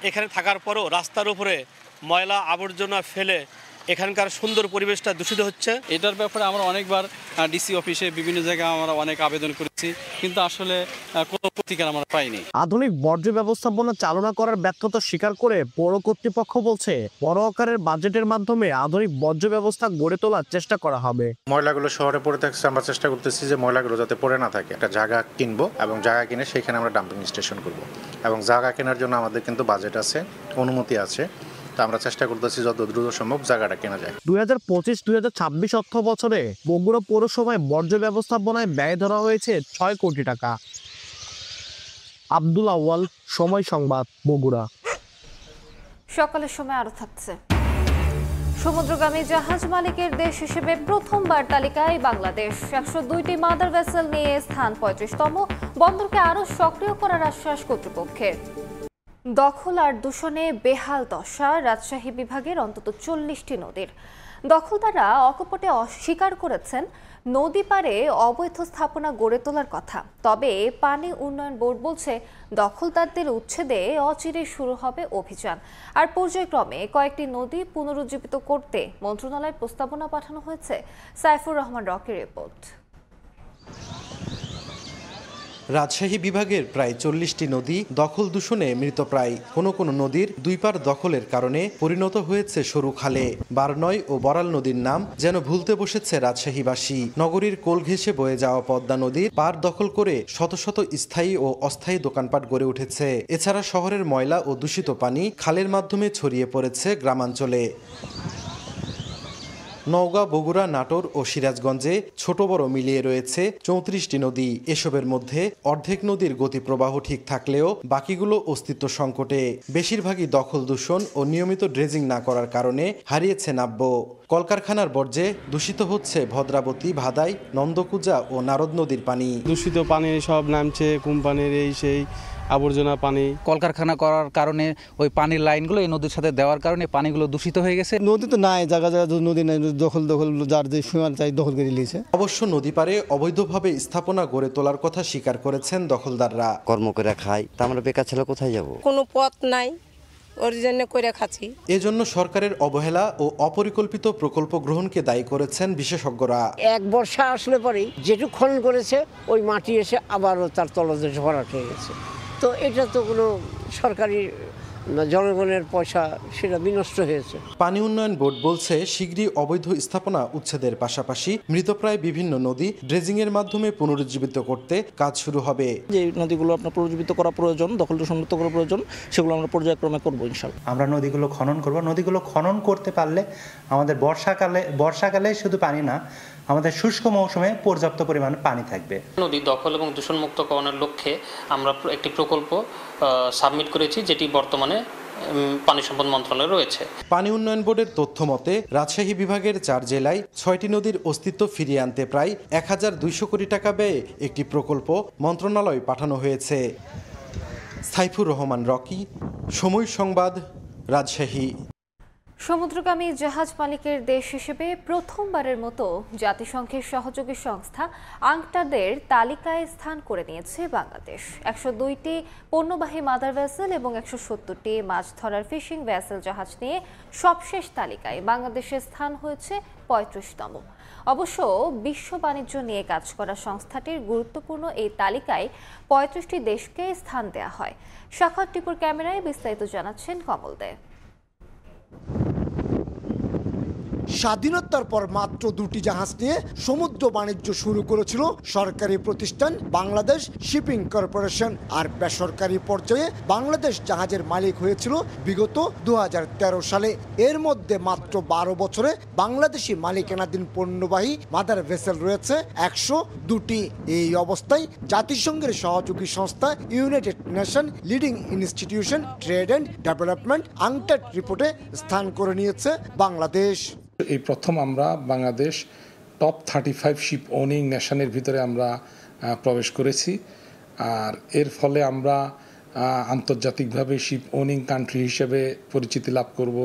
এখানে থাকার পরও রাস্তার উপরে ময়লা আবর্জনা ফেলে এখানকার সুন্দর পরিবেশটা দূষিত হচ্ছে। এটার ব্যাপারে আমরা অনেকবার ডিসি অফিসে বিভিন্ন জায়গায় আমরা অনেক আবেদন করেছি, কিন্তু আসলে কোনো প্রতিকার আমরা পাইনি। আধুনিক বর্জ্য ব্যবস্থাপনা চালনা করার ব্যর্থতা স্বীকার করে পৌর কর্তৃপক্ষ বলছে বড় আকারের বাজেটের মাধ্যমে আধুনিক বর্জ্য ব্যবস্থা গড়ে তোলার চেষ্টা করা হবে। ময়লাগুলো শহরে পড়ে থাকছে, আমরা চেষ্টা করতেছি যে ময়লাগুলো যাতে পড়ে না থাকে। একটা জায়গা কিনবো এবং জায়গা কিনে সেখানে আমরা ডাম্পিং স্টেশন করব, এবং জায়গা কেনার জন্য আমাদের কিন্তু বাজেট আছে, অনুমতি আছে। আমরা চেষ্টা করতেছি যত দ্রুত সম্ভব জায়গাটা কেনা যায়। 2025-2026 অর্থ বছরে বগুড়া পৌরসভায় বর্জ্য ব্যবস্থাপনায় ব্যয় ধরা হয়েছে 6 কোটি টাকা। আব্দুল আওয়াল, সময় সংবাদ, বগুড়া। সকালের সময় আরো থাকছে। সমুদ্রগামী জাহাজ মালিকের দেশ হিসেবে প্রথমবার তালিকায় বাংলাদেশ। 102টি মাদার ভেসেল নিয়ে স্থান 35তম। বন্দরকে আরো সক্রিয় করার আশ্বাস কর্তৃপক্ষের। দখল আর দূষণে বেহাল দশা রাজশাহী বিভাগের অন্তত 40টি নদীর। দখলদাররা অকপটে অস্বীকার করেছেন নদী পাড়ে অবৈধ স্থাপনা গড়ে তোলার কথা। তবে পানি উন্নয়ন বোর্ড বলছে দখলদারদের উচ্ছেদে অচিরেই শুরু হবে অভিযান। আর পর্যায়ক্রমে কয়েকটি নদী পুনরুজ্জীবিত করতে মন্ত্রণালয়ে প্রস্তাবনা পাঠানো হয়েছে। সাইফুর রহমান রকির রিপোর্ট। রাজশাহী বিভাগের প্রায় 40টি নদী দখল দূষণে মৃতপ্রায়। কোনো নদীর দুই পার দখলের কারণে পরিণত হয়েছে সরু খালে। বারনয় ও বড়াল নদীর নাম যেন ভুলতে বসেছে রাজশাহীবাসী। নগরীর কোল ঘেঁষে বয়ে যাওয়া পদ্মা নদীর পার দখল করে শত শত স্থায়ী ও অস্থায়ী দোকানপাট গড়ে উঠেছে। এছাড়া শহরের ময়লা ও দূষিত পানি খালের মাধ্যমে ছড়িয়ে পড়েছে গ্রামাঞ্চলে। নওগাঁ, বগুড়া, নাটোর ও সিরাজগঞ্জে ছোট বড় মিলিয়ে রয়েছে 34টি নদী। এসবের মধ্যে অর্ধেক নদীর গতিপ্রবাহ ঠিক থাকলেও বাকিগুলো অস্তিত্ব সংকটে। বেশিরভাগই দখল দূষণ ও নিয়মিত ড্রেজিং না করার কারণে হারিয়েছে নাব্য। কলকারখানার বর্জ্যে দূষিত হচ্ছে ভদ্রাবতী, ভাদাই, নন্দকুজা ও নারদ নদীর পানি। দূষিত পানি সব নামছে, কোম্পানির এই সেই আবর্জনা পানি। কলকারখানা করার কারণে ওই পানির লাইনগুলো এই নদীর সাথে দেওয়ার কারণে পানিগুলো দূষিত হয়ে গেছে। নদী তো নাই, জায়গা নদী নাই, দখল যার যে সীমা চাই দখল করে নিয়েছে। অবশ্য নদী পারে অবৈধভাবে স্থাপনা গড়ে তোলার কথা স্বীকার করেছেন দখলদাররা। কর্ম করে খাই, তা আমরা বেকার ছেলে কোথায় যাব? কোনো পথ নাই, ওর জন্য করে খাচ্ছি। এজন্য সরকারের অবহেলা ও অপরিকল্পিত প্রকল্প গ্রহণকে দায়ী করেছেন বিশেষজ্ঞরা। এক বর্ষা আসলে পরেই যেটুকু খনন করেছে ওই মাটি এসে আবারও তার তলদেশে ভরাট হয়ে গেছে। তো এটা তো কোনো সরকারি জনগণের পয়সা সেটা বিনষ্ট হয়েছে। পানি উন্নয়ন বোর্ড বলছে শীঘ্রই অবৈধ স্থাপনা উচ্ছেদের পাশাপাশি মৃতপ্রায় বিভিন্ন নদী ড্রেজিংয়ের মাধ্যমে পুনরুজ্জীবিত করতে কাজ শুরু হবে। যে নদীগুলো আপনার পুনরুজ্জীবিত করা প্রয়োজন, দখল মুক্ত করা প্রয়োজন, সেগুলো আমরা পর্যায়ক্রমে করবো ইনশাআল্লাহ। আমরা নদীগুলো খনন করব। নদীগুলো খনন করতে পারলে আমাদের বর্ষাকালে শুধু পানি না, আমাদের শুষ্ক মৌসুমে পর্যাপ্ত পরিমাণে পানি থাকবে। নদী দখল এবং দূষণমুক্ত করানোর লক্ষ্যে আমরা একটি প্রকল্প সাবমিট করেছি, যেটি বর্তমানে পানি সম্পদ মন্ত্রণালয়ে রয়েছে। পানি উন্নয়ন বোর্ডের তথ্য মতে রাজশাহী বিভাগের 4 জেলায় 6টি নদীর অস্তিত্ব ফিরিয়ে আনতে প্রায় 1200 কোটি টাকা ব্যয়ে একটি প্রকল্প মন্ত্রণালয়ে পাঠানো হয়েছে। সাইফুর রহমান রকি, সময় সংবাদ, রাজশাহী। সমুদ্রগামী জাহাজ মালিকের দেশ হিসেবে প্রথমবারের মতো জাতিসংঘের সহযোগী সংস্থা আংটাদের তালিকায় স্থান করে নিয়েছে বাংলাদেশ। 102টি পণ্যবাহী মাদার ভেসেল এবং 170টি মাছ ধরার ফিশিং ভেসেল জাহাজ নিয়ে সবশেষ তালিকায় বাংলাদেশের স্থান হয়েছে 35তম। অবশ্য বিশ্ব বাণিজ্য নিয়ে কাজ করা সংস্থাটির গুরুত্বপূর্ণ এই তালিকায় 35টি দেশকে স্থান দেওয়া হয়। শাখার টিপুর ক্যামেরায় বিস্তারিত জানাচ্ছেন কমল দে। স্বাধীনতার পর মাত্র 2টি জাহাজ নিয়ে সমুদ্র বাণিজ্য শুরু করেছিল সরকারি প্রতিষ্ঠান বাংলাদেশ শিপিং কর্পোরেশন, আর বেসরকারি পর্যায়ে বাংলাদেশ জাহাজের মালিক হয়েছিল বিগত 2013 সালে। এর মধ্যে মাত্র 12 বছরে বাংলাদেশি মালিকানাধীন পণ্যবাহী মাদার ভেসেল রয়েছে 102টি। এই অবস্থায় জাতিসংঘের সহযোগী সংস্থা United Nation leading institution trade and development UNCTAD রিপোর্টে স্থান করে নিয়েছে বাংলাদেশ। এই প্রথম আমরা বাংলাদেশ টপ 35 শিপ ওনিং নেশনের ভিতরে আমরা প্রবেশ করেছি, আর এর ফলে আমরা আন্তর্জাতিকভাবে শিপ ওনিং কান্ট্রি হিসেবে পরিচিতি লাভ করব।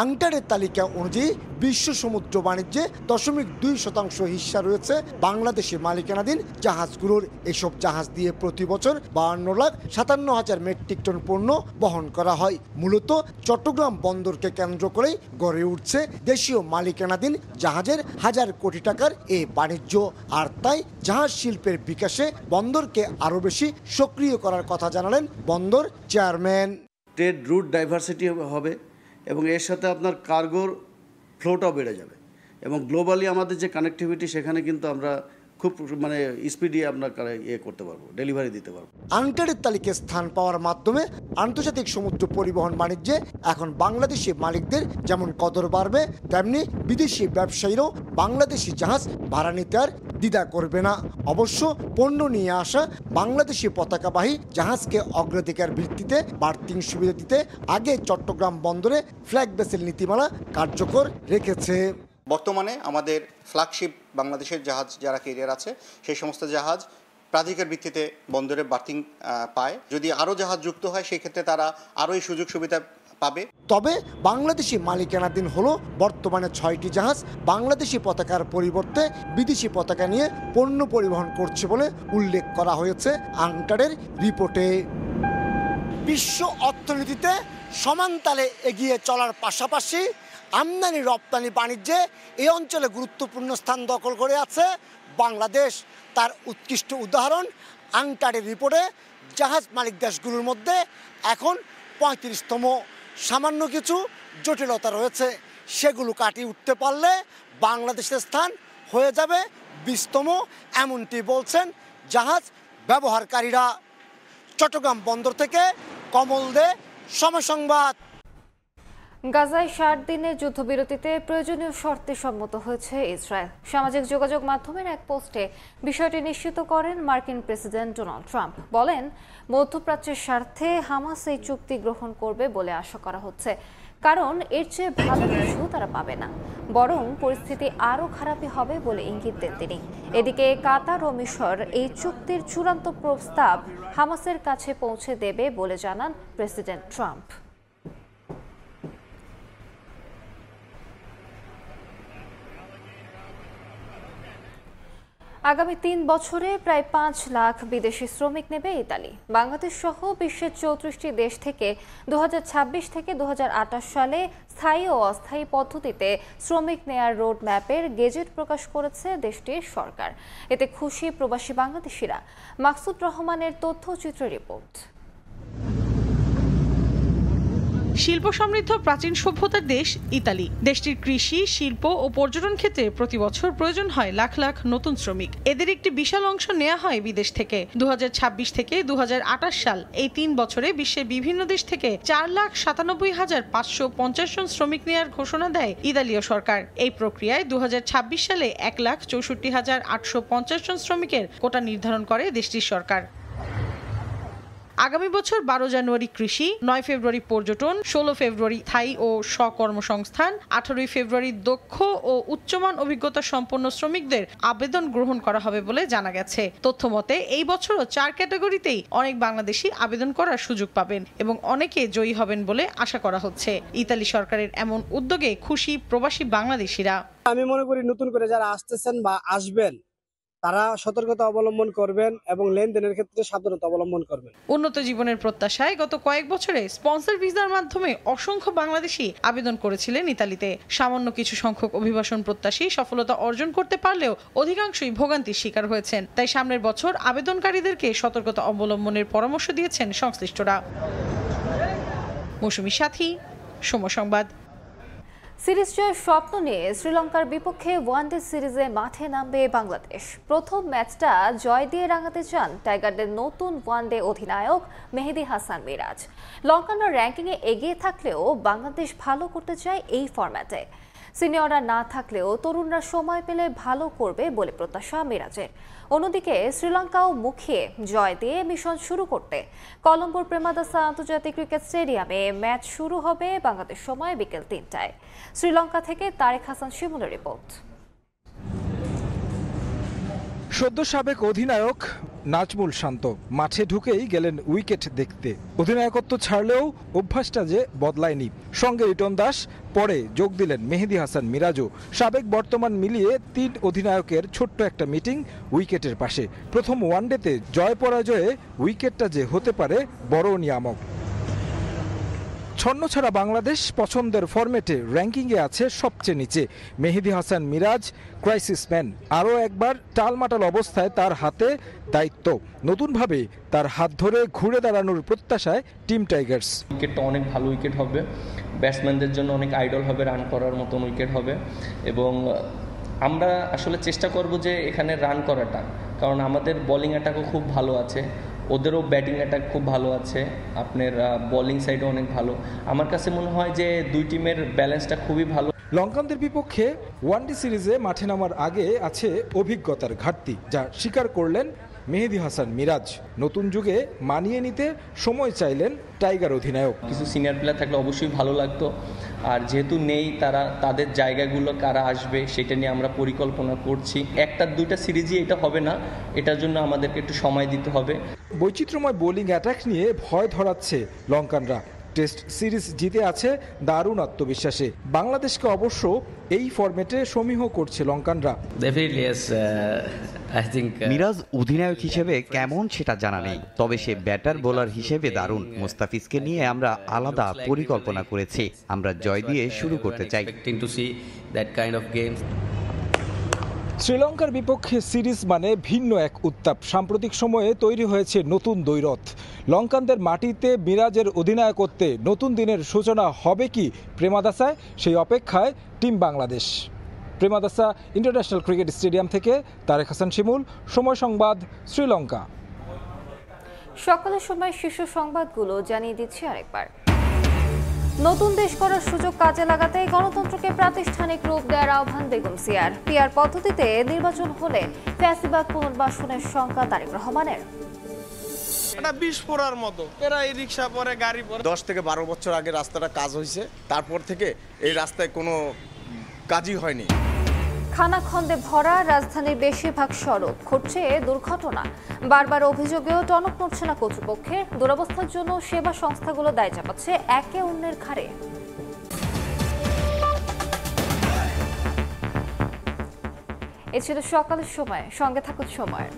আংটারের তালিকা অনুযায়ী বিশ্ব সমুদ্র বাণিজ্যে 0.2% হিস্সা রয়েছে বাংলাদেশের মালিকানাধীন জাহাজগুলোর। এসব জাহাজ দিয়ে প্রতি বছর 52,57,000 মেট্রিক টন পণ্য বহন করা হয়। মূলত চট্টগ্রাম বন্দরকে কেন্দ্র করেই গড়ে উঠছে দেশীয় মালিকানাধীন জাহাজের হাজার কোটি টাকার এই বাণিজ্য। আর তাই জাহাজ শিল্পের বিকাশে বন্দরকে আরও বেশি সক্রিয় করার কথা জানালেন বন্দর চেয়ারম্যান। ট্রেড রুট ডাইভার্সিটি হবে এবং এর সাথে আপনার কার্গোর ফ্লোটাও বেড়ে যাবে এবং গ্লোবালি আমাদের যে কানেক্টিভিটি সেখানে কিন্তু আমরা খুব স্পিডি আপনার করতে পারবো, ডেলিভারি দিতে পারবো। আংটারের তালিকায় স্থান পাওয়ার মাধ্যমে আন্তর্জাতিক সমুদ্র পরিবহন বাণিজ্যে এখন বাংলাদেশি মালিকদের যেমন কদর বাড়বে, তেমনি বিদেশি ব্যবসায়ীরাও বাংলাদেশি জাহাজ ভাড়া নিতে আর দ্বিধা করবে না। অবশ্য পণ্য নিয়ে আসা বাংলাদেশি পতাকাবাহী জাহাজকে অগ্রাধিকার ভিত্তিতে বার্থিং সুবিধা দিতে আগে চট্টগ্রাম বন্দরে ফ্ল্যাগ ভেসেল নীতিমালা কার্যকর রেখেছে। বর্তমানে আমাদের ফ্ল্যাগশিপ বাংলাদেশের জাহাজ যারা ক্যারিয়ার আছে সেই সমস্ত জাহাজ প্রাধিকার ভিত্তিতে বন্দরে বার্থিং পায়। যদি আরও জাহাজ যুক্ত হয় সেই ক্ষেত্রে তারা আরও এই সুযোগ সুবিধা পাবে। তবে বাংলাদেশি মালিকানাধীন হলো বর্তমানে 6টি জাহাজ বাংলাদেশি পতাকার পরিবর্তে বিদেশি পতাকা নিয়ে পণ্য পরিবহন করছে বলে উল্লেখ করা হয়েছে আংটারের রিপোর্টে। বিশ্ব অর্থনীতিতে সমানতালে এগিয়ে চলার পাশাপাশি আমদানি রপ্তানি বাণিজ্যে এই অঞ্চলে গুরুত্বপূর্ণ স্থান দখল করে আছে বাংলাদেশ। তার উৎকৃষ্ট উদাহরণ আংটারের রিপোর্টে জাহাজ মালিক দেশগুলোর মধ্যে এখন 35তম। সামান্য কিছু জটিলতা রয়েছে, সেগুলো কাটিয়ে উঠতে পারলে বাংলাদেশের স্থান হয়ে যাবে 20তম, এমনটি বলছেন জাহাজ ব্যবহারকারীরা। চট্টগ্রাম বন্দর থেকে কমল দে, সময় সংবাদ। গাজায় 60 দিনের যুদ্ধবিরতিতে প্রয়োজনীয় শর্তে সম্মত হয়েছে ইসরায়েল। সামাজিক যোগাযোগ মাধ্যমের এক পোস্টে বিষয়টি নিশ্চিত করেন মার্কিন প্রেসিডেন্ট ডোনাল্ড ট্রাম্প। বলেন, মধ্যপ্রাচ্যের স্বার্থে হামাস এই চুক্তি গ্রহণ করবে বলে আশা করা হচ্ছে, কারণ এর চেয়ে ভালো কিছু তারা পাবে না, বরং পরিস্থিতি আরও খারাপই হবে বলে ইঙ্গিত দেন তিনি। এদিকে কাতার ও মিশর এই চুক্তির চূড়ান্ত প্রস্তাব হামাসের কাছে পৌঁছে দেবে বলে জানান প্রেসিডেন্ট ট্রাম্প। আগামী 3 বছরে প্রায় 5 লাখ বিদেশি শ্রমিক নেবে ইতালি। বাংলাদেশ সহ বিশ্বের 34টি দেশ থেকে 2026 থেকে 2028 সালে স্থায়ী ও অস্থায়ী পদ্ধতিতে শ্রমিক নেয়ার রোড ম্যাপের গেজেট প্রকাশ করেছে দেশটির সরকার। এতে খুশি প্রবাসী বাংলাদেশিরা। মাকসুদ রহমানের তথ্যচিত্র রিপোর্ট। শিল্প সমৃদ্ধ প্রাচীন সভ্যতার দেশ ইতালি। দেশটির কৃষি, শিল্প ও পর্যটন ক্ষেত্রে প্রতি বছর প্রয়োজন হয় লাখ লাখ নতুন শ্রমিক। এদের একটি বিশাল অংশ নেওয়া হয় বিদেশ থেকে। 2026 থেকে 2028 সাল এই 3 বছরে বিশ্বের বিভিন্ন দেশ থেকে 4,97,550 জন শ্রমিক নেওয়ার ঘোষণা দেয় ইতালীয় সরকার। এই প্রক্রিয়ায় 2026 সালে 1,64,850 জন শ্রমিকের কোটা নির্ধারণ করে দেশটির সরকার। আগামী বছর 12 জানুয়ারি কৃষি, 9 ফেব্রুয়ারি পর্যটন, 16 ফেব্রুয়ারি স্থায়ী ও স্বকর্মসংস্থান, 18 ফেব্রুয়ারি দক্ষ ও উচ্চমান অভিজ্ঞতা সম্পন্ন শ্রমিকদের আবেদন গ্রহণ করা হবে বলে জানা গেছে। তথ্য মতে এই বছরও 4 ক্যাটাগরিতেই অনেক বাংলাদেশি আবেদন করার সুযোগ পাবেন এবং অনেকে জয়ী হবেন বলে আশা করা হচ্ছে। ইতালি সরকারের এমন উদ্যোগে খুশি প্রবাসী বাংলাদেশিরা। আমি মনে করি নতুন করে যারা আসতেছেন বা আসবেন তারা সতর্কতা অবলম্বন করবেন এবং লেনদেনের ক্ষেত্রে সাবধানতা অবলম্বন করবেন। উন্নত জীবনের প্রত্যাশায় গত কয়েক বছরে স্পন্সর ভিসার মাধ্যমে অসংখ্য বাংলাদেশি আবেদন করেছিলেন ইতালিতে। সামান্য কিছু সংখ্যক অভিবাসন প্রত্যাশী সফলতা অর্জন করতে পারলেও অধিকাংশই ভোগান্তির শিকার হয়েছেন। তাই সামনের বছর আবেদনকারীদেরকে সতর্কতা অবলম্বনের পরামর্শ দিয়েছেন সংশ্লিষ্টরা। মৌসুমী সাথী, সময় সংবাদ। সিরিজ জয়ের স্বপ্ন নিয়ে শ্রীলঙ্কার বিপক্ষে ওয়ানডে সিরিজে মাঠে নামবে বাংলাদেশ। প্রথম ম্যাচটা জয় দিয়ে রাঙাতে চান টাইগারদের নতুন ওয়ানডে অধিনায়ক মেহেদী হাসান মিরাজ। লঙ্কানরা র্যাঙ্কিংয়ে এগিয়ে থাকলেও বাংলাদেশ ভালো করতে চায় এই ফরম্যাটে। সিনিয়ররা না থাকলেও তরুণরা সময় পেলে ভালো করবে বলে প্রত্যাশা মিরাজের। অন্যদিকে শ্রীলঙ্কাও মুখিয়ে জয় দিয়ে মিশন শুরু করতে কলম্বোর প্রেমাদাসা আন্তর্জাতিক ক্রিকেট স্টেডিয়ামে ম্যাচ শুরু হবে বাংলাদেশ সময় বিকেল 3টায়। শ্রীলঙ্কা থেকে তারেক হাসান শিমুলের রিপোর্ট। সদ্য সাবেক অধিনায়ক নাজমুল শান্ত মাঠে ঢুকেই গেলেন উইকেট দেখতে। অধিনায়কত্ব ছাড়লেও অভ্যাসটা যে বদলায়নি। সঙ্গে রিটন দাস, পরে যোগ দিলেন মেহেদী হাসান মিরাজও। সাবেক বর্তমান মিলিয়ে 3 অধিনায়কের ছোট্ট একটা মিটিং উইকেটের পাশে। প্রথম ওয়ানডেতে জয় পরাজয়ে উইকেটটা যে হতে পারে বড় নিয়ামক। ছন্ন ছাড়া বাংলাদেশ পছন্দের ফরম্যাটে র্যাঙ্কিংয়ে আছে সবচেয়ে নিচে। মেহেদী হাসান মিরাজ ক্রাইসিস ম্যান। আরও একবার টালমাটাল অবস্থায় তার হাতে দায়িত্ব। নতুনভাবে তার হাত ধরে ঘুরে দাঁড়ানোর প্রত্যাশায় টিম টাইগার্স। উইকেটটা অনেক ভালো উইকেট হবে, ব্যাটসম্যানদের জন্য অনেক আইডল হবে, রান করার মতন উইকেট হবে এবং আমরা আসলে চেষ্টা করব যে এখানে রান করাটা, কারণ আমাদের বোলিং অ্যাটাকও খুব ভালো আছে, ওদেরও ব্যাটিং অ্যাটাক খুব ভালো আছে, আপনার বোলিং সাইডও অনেক ভালো। আমার কাছে মনে হয় যে দুই টিমের ব্যালেন্সটা খুবই ভালো। লঙ্কানদের বিপক্ষে ওয়ানডে সিরিজে মাঠে নামার আগে আছে অভিজ্ঞতার ঘাটতি, যা স্বীকার করলেন মেহেদী হাসান মিরাজ। নতুন যুগে মানিয়ে নিতে সময় চাইলেন টাইগার অধিনায়ক। কিছু সিনিয়র প্লেয়ার থাকলে অবশ্যই ভালো লাগতো, আর যেহেতু নেই তাদের জায়গাগুলো কারা আসবে সেটা নিয়ে আমরা পরিকল্পনা করছি। 1-2টা সিরিজই এটা হবে না, এটার জন্য আমাদেরকে একটু সময় দিতে হবে। বৈচিত্র্যময় বোলিং অ্যাটাক নিয়ে ভয় ধরাচ্ছে লঙ্কানরা। টেস্ট সিরিজ জিতে আছে দারুণ আত্মবিশ্বাসে। বাংলাদেশকে অবশ্য এই ফরম্যাটে সমীহ করছে লঙ্কানরা। মিরাজ অধিনায়ক হিসেবে কেমন সেটা জানা নেই, তবে সে ব্যাটার বোলার হিসেবে দারুণ। মুস্তাফিজকে নিয়ে আমরা আলাদা পরিকল্পনা করেছি। আমরা জয় দিয়ে শুরু করতে চাই। শ্রীলঙ্কার বিপক্ষে সিরিজ মানে ভিন্ন এক উত্তাপ। সাম্প্রতিক সময়ে তৈরি হয়েছে নতুন দ্বৈরথ। লঙ্কানদের মাটিতে মিরাজের অধিনায়কত্বে নতুন দিনের সূচনা হবে কি প্রেমাদাসায়, সেই অপেক্ষায় team Bangladesh. Premadasa international cricket stadium থেকে তারেক হাসান শিমুল, সময় সংবাদ, শ্রীলঙ্কা। সকালের সময় শীর্ষ সংবাদগুলো জানিয়ে দিচ্ছি আরেকবার। নতুন দেশ করার সুযোগ কাজে লাগাতে গণতন্ত্রকে প্রাতিষ্ঠানিক রূপ দেওয়ার আহ্বান বেগম জিয়ার। পিআর পদ্ধতিতে নির্বাচন হলে ফ্যাসিবাদ পুনর্বাসনের শঙ্কা তারেক রহমানের। এটা বিস্ফোরার মতো, এরা এই রিক্সা পরে গাড়ি পরে 10 থেকে 12 বছর আগে রাস্তাটা কাজ হয়েছে, তারপর থেকে এই রাস্তায় কোনো কাজই হয়নি। খানাখন্দে ভরা রাজধানীর বেশিরভাগ সড়ক, ঘটছে দুর্ঘটনা। বারবার অভিযোগেও টনক নড়ছে না কর্তৃপক্ষের। দুরবস্থার জন্য সেবা সংস্থাগুলো দায় চাপাচ্ছে একে অন্যের ঘাড়ে। এ ছিল সকালের সময়। সঙ্গে থাকুন সময়।